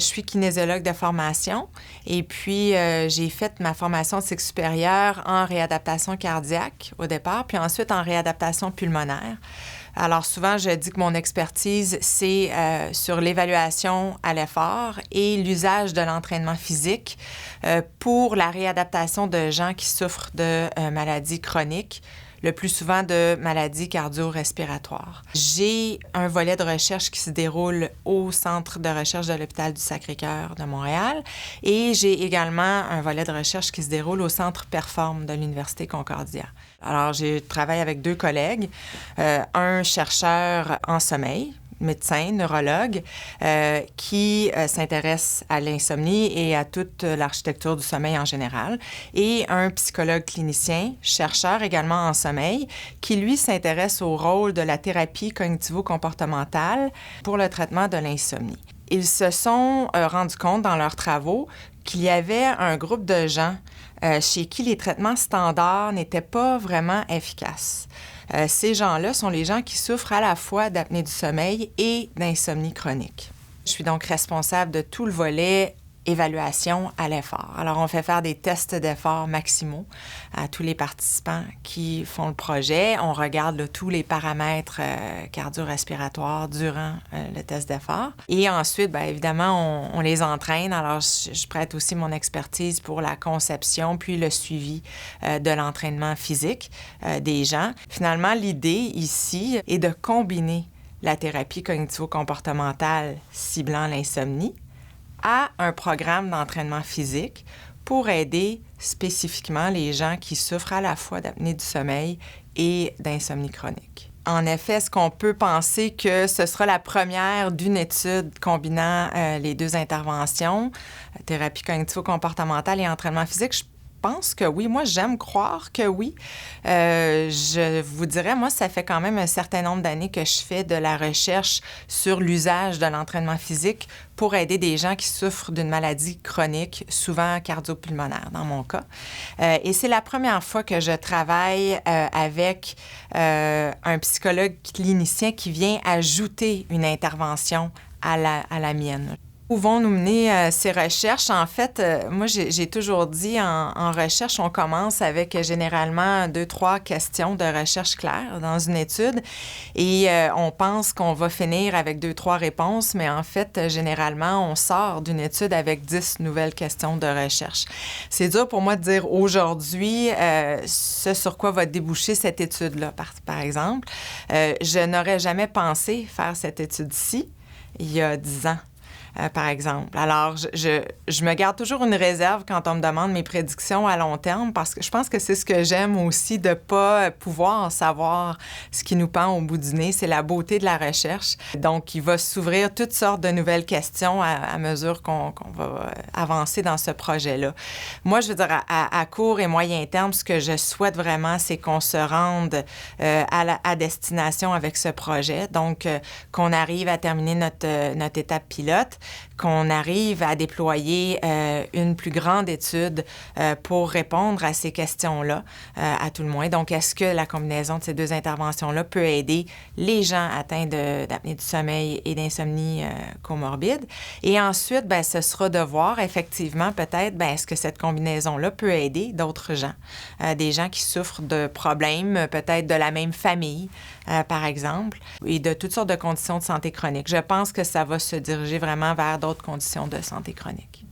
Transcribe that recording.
Je suis kinésiologue de formation et puis j'ai fait ma formation de cycle supérieur en réadaptation cardiaque au départ, puis ensuite en réadaptation pulmonaire. Alors souvent, je dis que mon expertise, c'est sur l'évaluation à l'effort et l'usage de l'entraînement physique pour la réadaptation de gens qui souffrent de maladies chroniques, le plus souvent de maladies cardio-respiratoires. J'ai un volet de recherche qui se déroule au Centre de recherche de l'Hôpital du Sacré-Cœur de Montréal et j'ai également un volet de recherche qui se déroule au Centre Perform de l'Université Concordia. Alors, je travaille avec 2 collègues, un chercheur en sommeil, médecin, neurologue, qui s'intéresse à l'insomnie et à toute l'architecture du sommeil en général, et un psychologue clinicien, chercheur également en sommeil, qui, lui, s'intéresse au rôle de la thérapie cognitivo-comportementale pour le traitement de l'insomnie. Ils se sont rendus compte dans leurs travaux qu'il y avait un groupe de gens chez qui les traitements standards n'étaient pas vraiment efficaces. Ces gens-là sont les gens qui souffrent à la fois d'apnée du sommeil et d'insomnie chronique. Je suis donc responsable de tout le volet évaluation à l'effort. Alors, on fait faire des tests d'effort maximaux à tous les participants qui font le projet. On regarde là, tous les paramètres cardio-respiratoires durant le test d'effort. Et ensuite, bien évidemment, on les entraîne. Alors, je prête aussi mon expertise pour la conception puis le suivi de l'entraînement physique des gens. Finalement, l'idée ici est de combiner la thérapie cognitivo-comportementale ciblant l'insomnie à un programme d'entraînement physique pour aider spécifiquement les gens qui souffrent à la fois d'apnée du sommeil et d'insomnie chronique. En effet, est-ce qu'on peut penser que ce sera la première d'une étude combinant les 2 interventions, thérapie cognitivo-comportementale et entraînement physique? Je pense que oui. Moi, j'aime croire que oui. Je vous dirais, moi, ça fait quand même un certain nombre d'années que je fais de la recherche sur l'usage de l'entraînement physique pour aider des gens qui souffrent d'une maladie chronique, souvent cardiopulmonaire dans mon cas. Et c'est la première fois que je travaille avec un psychologue clinicien qui vient ajouter une intervention à la mienne. Où vont nous mener ces recherches? En fait, moi, j'ai toujours dit en recherche, on commence avec généralement 2-3 questions de recherche claires dans une étude et on pense qu'on va finir avec 2-3 réponses, mais en fait, généralement, on sort d'une étude avec 10 nouvelles questions de recherche. C'est dur pour moi de dire aujourd'hui ce sur quoi va déboucher cette étude-là, par exemple. Je n'aurais jamais pensé faire cette étude-ci il y a 10 ans. Par exemple. Alors, je me garde toujours une réserve quand on me demande mes prédictions à long terme parce que je pense que c'est ce que j'aime aussi de ne pas pouvoir savoir ce qui nous pend au bout du nez. C'est la beauté de la recherche. Donc, il va s'ouvrir toutes sortes de nouvelles questions à mesure qu'on va avancer dans ce projet-là. Moi, je veux dire, à court et moyen terme, ce que je souhaite vraiment, c'est qu'on se rende à destination avec ce projet. Donc, qu'on arrive à terminer notre étape pilote, qu'on arrive à déployer une plus grande étude pour répondre à ces questions-là, à tout le moins. Donc, est-ce que la combinaison de ces 2 interventions-là peut aider les gens atteints d'apnée du sommeil et d'insomnie comorbide? Et ensuite, bien, ce sera de voir effectivement peut-être, bien, est-ce que cette combinaison-là peut aider d'autres gens, des gens qui souffrent de problèmes peut-être de la même famille, par exemple, et de toutes sortes de conditions de santé chronique. Je pense que ça va se diriger vraiment vers d'autres conditions de santé chronique.